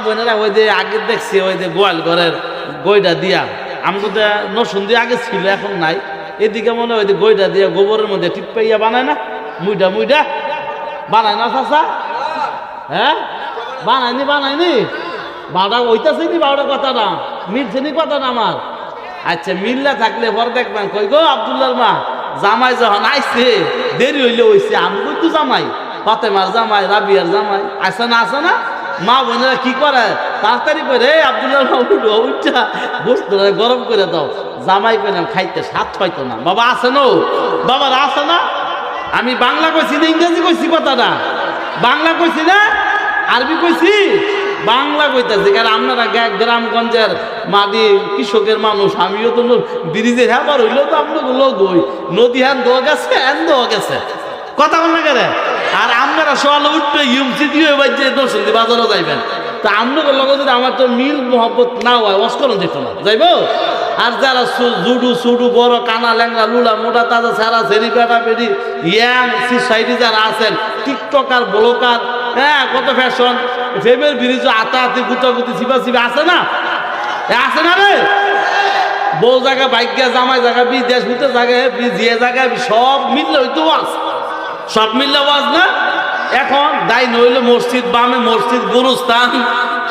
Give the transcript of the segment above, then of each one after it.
বোনেরা ওই যে আগে দেখছি ওই যে গোয়াল ঘরের গইটা দিয়া আমগো নসুন দিয়ে আগে ছিল এখন নাই, এদিকে মনে হয় গইটা দিয়া গোবরের মধ্যে টিপাইয়া বানায় না, মুইডা মুইডা বানায় না চাচা? হ্যাঁ বানায়নি বারোটা ওইটাছে নি, বারোটা কথা না মিলছে নি কথা না আমার। আচ্ছা মিল্লা থাকলে পর দেখবেন কই গো আব্দুল্লাহর মা জামাই যখন আইছে দেরি হইলে হইছে, আমি কই তো জামাই ফাতেমার জামাই রাবিয়ার জামাই আছে না মা বোনেরা কি করে তাড়াতাড়ি করে আব্দুল্লাহর মা উঠো উঠা বসতো গরম করে দাও, জামাই কইলাম খাইতে স্বাদ পাইতো না। বাবা আছে না, বাবার আছে না? আমি বাংলা কইছি না ইংরেজি কইছি কথাটা? বাংলা কইছি না আরবি কইছি? বাংলা কইতাছি, কারণ আপনারা গ্রামগঞ্জের মাটি কৃষকের মানুষ, আমিও তো ব্রিজের হ্যাঁ হইলেও তো আপনার লোক ওই নদী হ্যান দোয়া গেছে হ্যান দোয়া গেছে কথা বল না কেন? আর আপনারা সকালে উঠবে ইউমসি দিয়ে বাজছে দর্শন বাজারও যাইবেন, তা আপনাদের লগে যদি আমার তো মিল মহব্বত না হয় অস্করণ যেত না যাইব। আর যারা জুডু সুডু বড় কানা ল্যাংরা লুলা মোটা তাজা সারা সেরি পেটা পেটি ইয়াং সোসাইটি যারা আছেন টিকটকার ব্লকার, হ্যাঁ কত ফ্যাশন ফেমের ব্রিজ আতাহাতি গুতাগুতি চিপা আছে না? আছে না রে? বউ জায়গা বাইকা জামাই জায়গা বিদেশ ভিতরে জায়গা বিজিয়ে জায়গা সব মিললে হইতো ওয়াজ, সব মিললে ওয়াজ না? এখন দায় নইলে মসজিদ বামে মসজিদ গুরুস্থান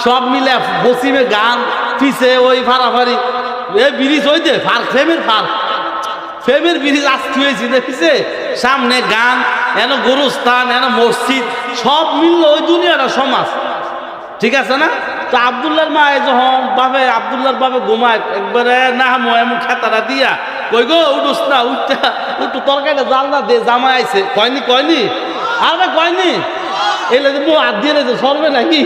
সব মিলে বসিমে গান পিছে ওই ফাড়াফাড়ি এই ব্রিজ ওই যে ফেমের ব্রিজ আসতে হয়েছে দেখিছে, সামনে গান এন গুরুস্থান এন মসজিদ সব মিললে ওই দুনিয়াটা সমাজ, ঠিক আছে না? তো আব্দুল্লাহর মা যখন আব্দুল্লাহর বাবা ঘুমায় একবারে না এমন খেতারা দিয়া কই গো উঠুস না উঠু তরকারিটা জাল না দে জামাই আইছে কয়নি আর ভাই কয়নি এলে হাত দিয়ে রয়েছে সরবে নাকি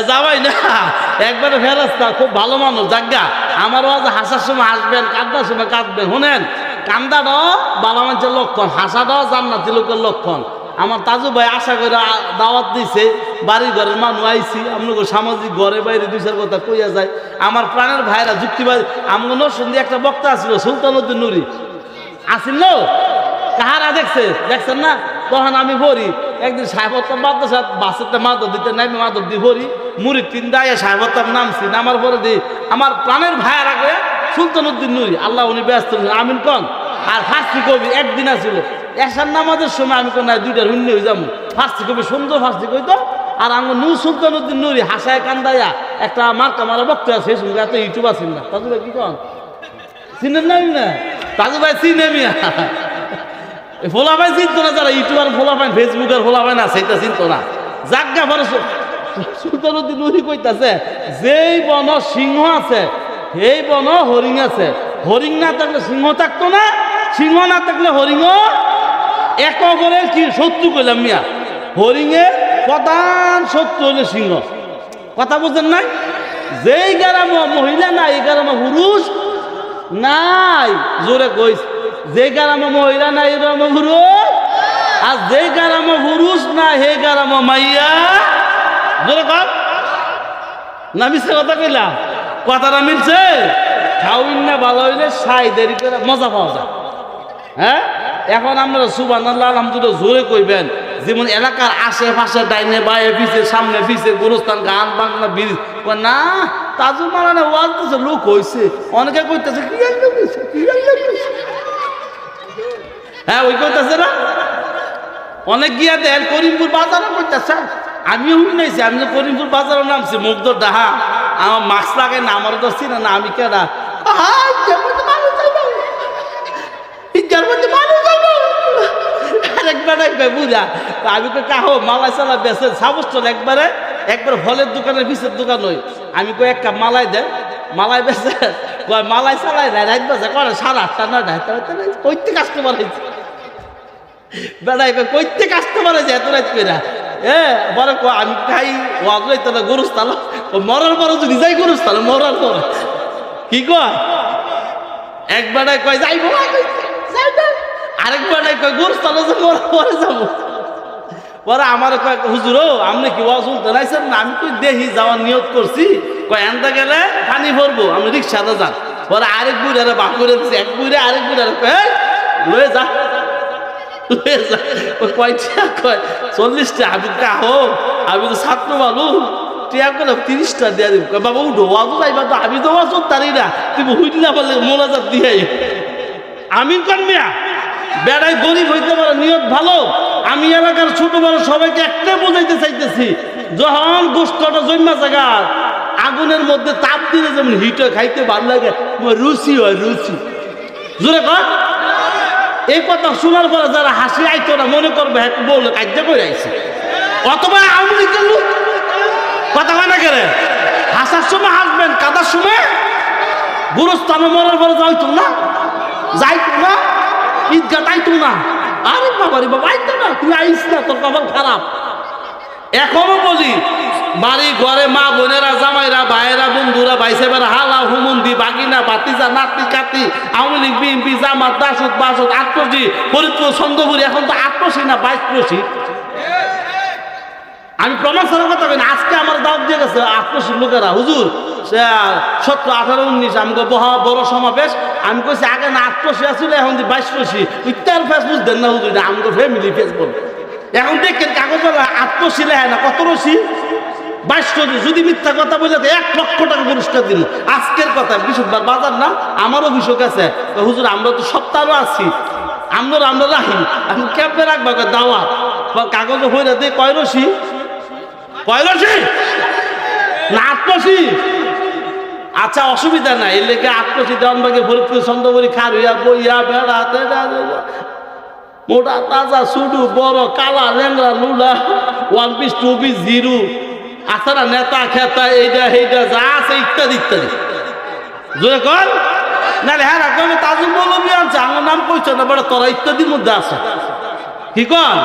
যাবাই না একবারে ফেরাস্তা খুব ভালো মানুষ জাগা আমারও আজ হাসার সময় হাসবেন কান্দার সময় কাঁদবেন, শোনেন কান্দাটাও ভালো মানুষের লক্ষণ, হাসাটাও জান্নাতি লোকের লক্ষণ। আমার তাজু ভাই আশা করে দাওয়াত দিছে, বাড়ি ঘরের মানুষ আইছি, আপনাকে সামাজিক ঘরে বাইরে দুইটার কথা কইয়া যায়। আমার প্রাণের ভাইরা যুক্তিবাদী আমগো নরসিংদী একটা বক্তা আসছিল সুলতানুদ্দিন নুরি আসিল, কাহারা দেখছেন না? তখন আমি ভরি একদিন সাহেবত্তাম মাদ্রাসা বাসেতে মাদক দিতে নামে মাদক দিয়ে ভরি মুড়ি তিন দায় সাহেবত্তাম নামছি, নামার পরে দিই আমার প্রাণের ভাইয়ার আগে সুলতানুদ্দিন নুরি আল্লাহ উনি ব্যস্ত আমিন কন আর ফার্সি কবি একদিন আসছিল এসার নামাজের সময় আমি কোন দুইটা শূন্য হয়ে যাবো, ফার্সি কবি সুন্দর ফার্সি কইতো। আর আমার নূর সুলতানুদ্দিন নুরি হাসায় কান্দাইয়া একটা মার্কা মারা বক্তা সেই সঙ্গে এত ইউটিউব আসেন না, তাজু ভাই কি কন চিনেন না? তাজু ভাই চিনে মিয়া ফোলা ভাই চিনতো না, যারা ইউটিউবার ফোলা পাইন ফেসবুকের ফোলা পাইন আছে এটা চিনতো না। জাগা পরে সুলতানুদ্দিন নুরি কইতাছে যেই বন সিংহ আছে সেই বন হরিণ আছে, হরিণ না থাকলে সিংহ থাকতো না, সিংহ না থাকলে হরিণও একরের কি শত্রু কইলাম মিয়া, হরিণের প্রধান শত্রু হইলে সিংহ, কথা বুঝেন নাই? যেই গ্রামে মহিলা নাই এই গ্রামে পুরুষ নাই, জোরে কইস যে গ্রামে মহিলা নাই এই গ্রামে পুরুষ, আর যে গ্রামে পুরুষ নাই সেই গ্রামে মাইয়া, জোরে কর না মিশে কথা কইলাম? কথাটা মিলছে? খাওয়িন না ভালো হইলে সাই দেরি করে মজা পাওয়া যায়। হ্যাঁ এখন আপনারা সুবহানাল্লাহ আলহামদুলিল্লাহ জোরে কইবেন, যেমন এলাকার আশেপাশে ডাইনে বায়ে পিছে সামনে পিছে গোরস্থান গান বাংলা ব্রিজ না তাজু মানে ওয়াজ দিছে লোক হইছে, অনেকে কইতেছে হ্যাঁ ওই কইতেছে না, অনেক গিয়া দেন করিমপুর বাজারও কইতেছে, আমিও শুনেছি আমি তো করিমপুর বাজারও নামছি মুগ্ধ ডাহা আমার মাস্ক লাগাই না আমার তো চিনে না আমি কেনা বুঝা আমি তো কাহো মালাই চালা বেছে সাবস্টল একবারে ফলের দোকানের পিছের দোকান হই, আমি কই এক কাপ মালাই দেন মালাই বেছে কয় মালাই চালাই না রাত বাজে করে 8:30 9:00 কইতে কাস্টমার হয়েছে বেড়াই কইতে কাস্টমার হয়েছে এত রাত করে বলে আমি খাই ওয়াজ লইতে না গরুস্থান মরার পরে যদি যাই গরুস্থান মরার পরে কি কয় একবার কয় যাইব আরেকবার কয় গরুস্থান মরার পরে যাবো, পরে আমার কয় হুজুর আপনি কি ওয়াজ শুনতে নাইছেন না? আমি কই দেখি যাওয়ার নিয়ত করছি, কয় এনটা গেলে পানি ভরবো আমি রিক্সাতে যান, পরে আরেক বুড়ারে বাপ করে দিচ্ছে এক বুড়ে আরেক বুড়ারে লয়ে যা কয়টা কয় 40টা। আমি কাহো আমি তো ছাত্র মানুষ, টিয়া করে 30টা দিয়ে দিব। বাবা উঠো আজও যাইবা তো, আমি তো আজও তারি না, তুমি হুইল না বলে মোনাজাত দিয়ে আমি কন্যা বেড়াই গরিব হইতে পারে, নিয়ত ভালো। আমি এলাকার ছোট বড় সবাইকে একটা বোঝাইতে চাইতেছি, যখন গোষ্ঠটা জন্মা জায়গা আগুনের মধ্যে তাপ দিলে যেমন হিট হয়, খাইতে ভালো লাগে, রুচি হয় রুচি। জোরে কর। এই কথা শোনার পরে যারা হাসি আইতো না মনে করবে হ্যাঁ বললো কাজ করে আইছে, অথবা আওয়ামী লীগের লোক। কথা হয় না কেরে? হাসার সময় হাসবেন, কাদার সময় গুরুস্থানে মরার পরে যাইতো না, যাইতো না ঈদগাহ আইতো না। আরে বাবা রে বাবা, আইতো না, তুই আইস না, তোর কপাল খারাপ। এখনো বলি বাড়ি ঘরে মা বোনেরা, জামাইরা, ভাইয়েরা, বন্ধুরা, ভাইসেবেরা, হালা হুমন্দি, বাগিনা, বাতিজা, নাতি কাতি, আওয়ামী লীগ, বিএনপি, জামাত, দাসুদ, বাসুদ, আটরশি, ফরিদপুর, চন্দ্রপুরি, এখন তো 8রশি না 22রশি। আমি প্রমাণ ছাড়া কথা বলি। আজকে আমার দাওয়াত দিয়ে গেছে 8রশির লোকেরা, হুজুর 17, 18, 19 আমাকে বড় সমাবেশ। আমি কইছি আগে না 8রশি আসলে, এখন 22রশি। ইত্যার ফেস বুঝতেন না হুজুর, আমাকে ফ্যামিলি ফেস বল। এখন দেখেন কাগজ 8রশি লেখে না, কত রশি? 22রশি। যদি মিথ্যা কথা বলে 1 লক্ষ টাকা পুরস্কার দিল। আজকের কথা বৃহস্পতিবার বাজার না, আমার অভিযোগ আছে, হুজুর আমরা তো সপ্তাহও আছি, আমরা রাখি, আমি ক্যাম্পে রাখবো দাওয়াত, কাগজে হয়ে দিয়ে কয় রশি? কয় রশি না 8রশি? আচ্ছা অসুবিধা নাই, এর লেগে 8রশি দেওয়ানবাগে ফরিদপুর, চন্দ্রপুরি, খারুইয়া, বইয়া, বেড়াতে মোটা তাজা সুডু বড় কালা ল্যাংরা লুলা 1 পিস 2 পিস 0 আছে না, নেতা খেতা এইটা সেইটা যা আছে ইত্যাদি ইত্যাদি। জোরে কর। নাহলে হ্যাঁ রাখবে আমি তাজুল বলবি আনছে, আমার নাম কইছে না বড়, তোরা ইত্যাদির মধ্যে আছে। কি কর?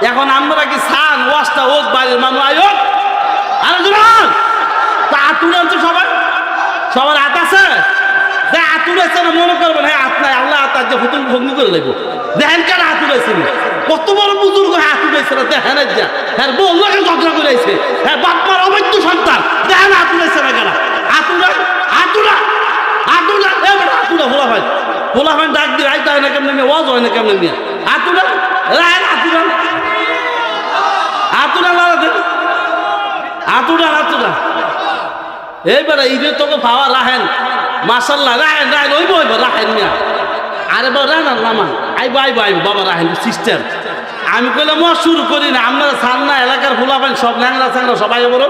এখন আমরা কি সান ওয়াসটা হোক বাড়ির মানুষ আয়োগ আরে জোরান তা আতুর আনছে সবাই, সবার হাত আছে, যে আতুর আছে না মনে করবেন হ্যাঁ হাত নাই, আল্লাহ হাত যে ফুতুল ভগ্নি করে লাগবো। দেখেন কেন হাত উড়াইছে, কত বড় বুজুর্গ হাত উড়াইছে না, দেখেন যা হ্যাঁ বললো কেন ঝগড়া করেছে, হ্যাঁ বাপমার অবৈধ সন্তান, দেখেন হাত উড়াইছে না কেন? হাতুড়া হাতুড়া হাতুড়া এবার হাতুড়া ভোলা ভাই ডাক দিয়ে আইতে হয় না কেমন নিয়ে, ওয়াজ হয় না কেমন নিয়ে, হাতুড়া রায় হাতুড়া হাতুড়া লাগাতে হাতুড়া হাতুড়া। এইবারে ঈদের তোকে পাওয়া রাহেন মাসাল্লাহ, রাহেন রাহেন ওইব ওইব রাহেন মিয়া। আরে বাবা রাহেন নামান আইব আইব আইব বাবা রাহেন সিস্টেম। আমি কইলে ম শুরু করি না, আপনারা সান্না এলাকার ফুলাবেন সব ল্যাংরা স্যাংরা সবাই বড়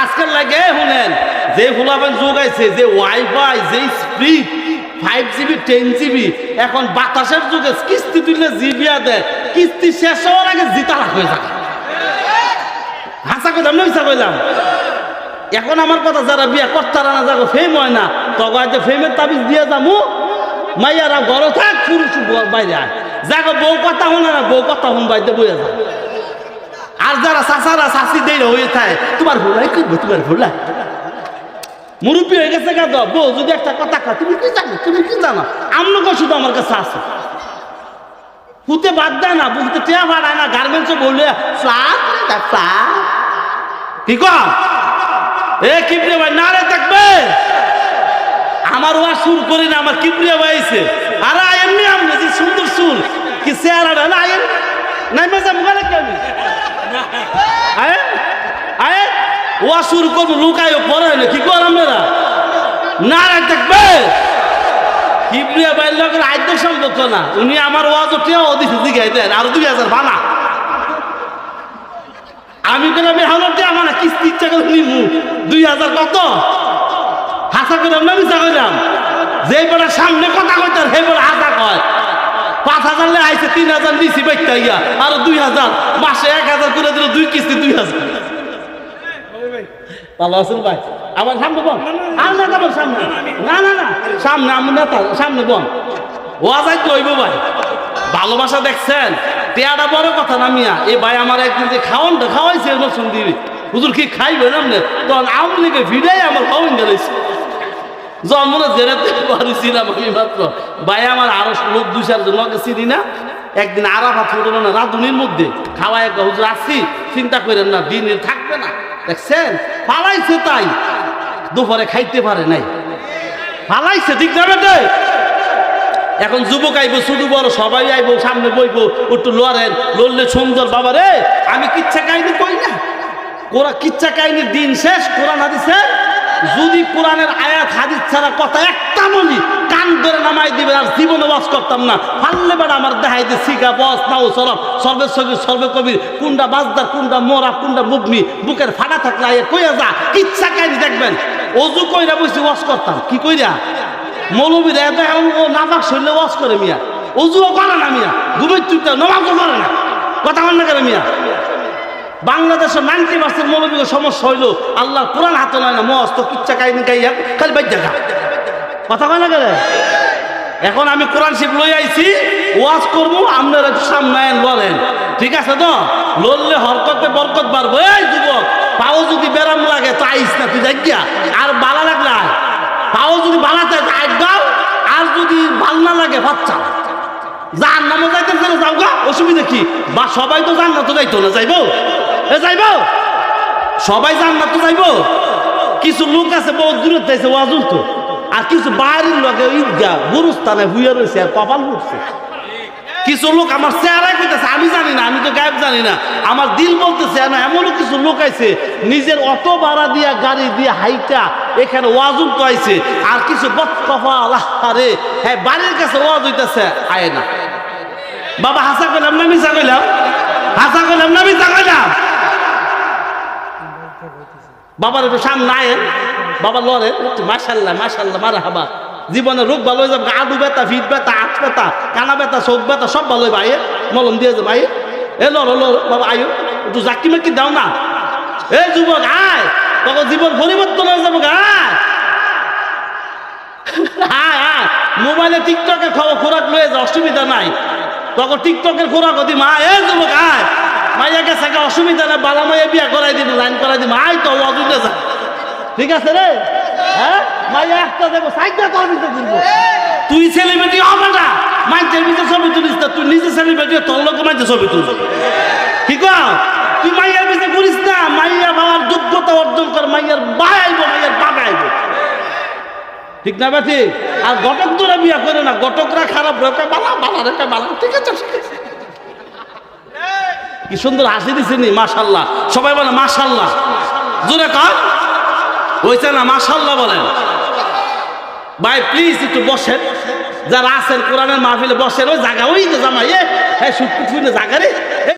আজকাল লাগে শুনেন, যে ফুলাবেন যোগাইছে, যে ওয়াইফাই, যে স্পিড 5GB 10GB, এখন বাতাসের যুগে কিস্তি তুললে জিবিয়া দেয়, কিস্তি শেষ হওয়ার আগে জিতারা হয়ে যায়। হাসা কইলাম না মিশা কইলাম? এখন আমার কথা যারা বিয়া করতারা না যাগো ফেম হয় না, তখন যে ফেমের তাবিজ দিয়ে যাবো, মাইয়ারা ঘরে থাক, পুরুষ বাইরে আয়, যাগো বউ কথা শুনে না, বউ কথা শুন বাইতে বইয়া যায়। আর যারা চাচারা চাষি দেয় হয়ে থাকে, তোমার ভোলাই করবো, তোমার ভোলা মুরব্বী হয়ে গেছে গা, বউ যদি একটা কথা কয় তুমি কি জানো, তুমি কি জানো, আমনকে শুধু আমার কাছে আছে, পুঁতে বাদ দেয় না, বুঝতে টেয়া ভাড়ায় না, গার্মেন্টসে বললে কি কম এ কিপ্রিয়া ভাই না রে থাকবে, আমার ওয়া সুর করি না, আমার কিপ্রিয়া ভাই আইছে, আরে এমনি আমনে যে সুন্দর চুল কি চেহারাটা না আইন নাই মেজা মুখালে কেমনি আয় আয় ওয়া সুর করবো লুকায় পরে হইলে কি কর আপনারা না রে থাকবে। কিপ্রিয়া ভাইয়ের লোকের আদ্য সম্পর্ক না, উনি আমার ওয়াজ টেয়া অধিক দিঘাই দেন আরো 2000 ভানা। আমি কেন হাজার দিয়ে আমার কিস্তি ইচ্ছা করে নিমু 2000 কত হাসা করলাম না মিশা করলাম, যে বেড়া সামনে কথা কইতার হে বেড়া হাসা কয় 5000 লে আইছে 3000 দিছি বাইতে ইয়া আরো 2000 মাসে 1000 করে দিল, 2 কিস্তি 2000। ভালো আছেন ভাই? আমার সামনে বল আর না যাবো সামনে, না না না সামনে আমার নেতা সামনে বল ওয়াজাই তো হইব ভাই। ভালোবাসা দেখছেন, টেয়াটা বড় কথা না মিয়া। এ ভাই আমার একদিন যে খাওয়ানটা খাওয়াইছে নতুন দিবি, হুজুর কি খাইবেন আপনি, তখন আওয়ামী লীগের ভিড়াই আমার খাওয়ান গেছে, জন্মনে জেরাতে পারিছিলাম আমি মাত্র। ভাই আমার আরো লোক 2-4 জন লোক চিনি না, একদিন আরাফাত ছোট না রাধুনির মধ্যে খাওয়াই একটা হুজুর আসছি, চিন্তা করেন না দিনে থাকবে না, দেখছেন পালাইছে, তাই দুপুরে খাইতে পারে নাই, পালাইছে ঠিক যাবে এখন যুবক আইব, ছোট বড় সবাই আইব, সামনে বইব, একটু লড়েন, লড়লে সুন্দর। বাবা রে, আমি কিচ্ছা কাহিনী কই না, কিচ্ছা কাহিনীর দিন শেষ। কোরআন হাদিসে যদি কোরআনের আয়াত হাদিস ছাড়া কথা একটা বলি, কান ধরে নামাই দিবেন, আর জীবনে ওয়াজ করতাম না। পারলে বেড়া আমার দেখাই দিয়ে শিখা বস নাও সরব, সর্বের সগীর সর্বে কবির, কোনটা বাজদার কোনটা মোরা কোনটা মুগনি, বুকের ফাটা থাকলে আইয়া কইয়া যা কিচ্ছা কাহিনী দেখবেন। অজু কইরা বসে ওয়াজ করতাম, কি কইরা মৌলবীরা এত এখন ও নাফাক শরীরে ওয়াজ করে মিয়া, অজুও করে না মিয়া, ঘুমের চুপটা নমাজও করে না, কথা বল না করে মিয়া। বাংলাদেশের 90% মৌলবীর সমস্যা হইলো আল্লাহর কোরআন হাতে নয় না, মস্ত কিচ্ছা কাহিনী গাইয়া খালি বাইর দেখা, কথা কয় না করে। এখন আমি কোরআন শিব লই আইছি, ওয়াজ করবো, আপনারা একটু সামনে বলেন, ঠিক আছে তো? লড়লে হরকতে বরকত বাড়বো। এই যুবক, পাও যদি বেরাম লাগে তো আইস না, তুই দেখিয়া। আর বালা লাগলে পাও যদি বালাতে একদম, আর যদি ভাল না লাগে বাচ্চা যার নামে যাইতে যাও গা, অসুবিধা কি? বা সবাই তো জান না তো যাইতো না, যাইবো যাইব, সবাই জান না তো যাইব। কিছু লোক আছে বহু দূরে যাইছে ওয়াজুল তো, আর কিছু বাইরের লোকে ঈদগা গুরুস্থানে হুইয়া রয়েছে আর কপাল উঠছে। কিছু লোক আমার চেহারাই কইতেছে, আমি জানি না, আমি তো গায়েব জানি না, আমার দিল বলতেছে না। এমনও কিছু লোক আইছে নিজের অটো ভাড়া দিয়া গাড়ি দিয়ে হাইটা এখানে ওয়াজুল তো আইছে, আর কিছু বৎকফা আরে হ্যাঁ বাড়ির কাছে ওয়াজ হইতেছে আয় না। বাবা হাসা কইলাম না মিছা কইলাম? হাসা কইলাম না মিছা কইলাম? বাবার একটু সামনে আয়েন, বাবা লড়েন, মাশাল্লাহ মাশাল্লাহ মারহাবা। জীবনে রোগ ভালো হয়ে যাবে, আডু ব্যথা, ফিট ব্যথা, আট ব্যথা, কানা ব্যথা, চোখ ব্যথা সব ভালো হয়ে ভাই, মলম দিয়ে যাবে ভাই। এ লড় বাবা, আয়ো একটু জাকি মাকি দাও না। এ যুবক আয়, তখন জীবন পরিবর্তন হয়ে যাবো। আয় আয়, মোবাইলে টিকটকের খবর খোরাক লয়ে যা, অসুবিধা নাই। তখন টিকটকের খোরাক দিম, আয় এ যুবক আয়, মাইয়া গেছে অসুবিধা নাই, বালা মাইয়া বিয়া করাই দিব, লাইন করাই দিব, আয় তো অজুতে যা, ঠিক আছে রে? হ্যাঁ, মাইয়া একটা দেবো, সাইডটা তোর ভিতরে তুলবো। তুই সেলিব্রিটি হবে না, মাইন্সের ভিতরে ছবি তুলিস না, তুই নিজে সেলিব্রিটি, তোর লোক মাইন্সে ছবি তুলিস, ঠিক আছে? তুই মাইয়ার ভিতরে করিস না, মাইয়া বাবার যোগ্যতা অর্জন কর, মাইয়ার বাই আইব, মাইয়ার বাবা আইব, ঠিক না বেঠি? আর ঘটক তোরা বিয়া করে না, ঘটকরা খারাপ, রেখে বালা বালা রেখে বালা, ঠিক আছে ঠিক আছে। কি সুন্দর হাসি দিছে নি, মাশাল্লাহ। সবাই বলে মাশাল্লাহ, জোরে কর, হইছে না? মাশাল্লাহ বলেন। ভাই প্লিজ একটু বসেন, যারা আছেন কোরআনের মাহফিলে বসেন, ওই জায়গা ওই যে জামাই, হ্যাঁ সুটকুট জায়গা রে,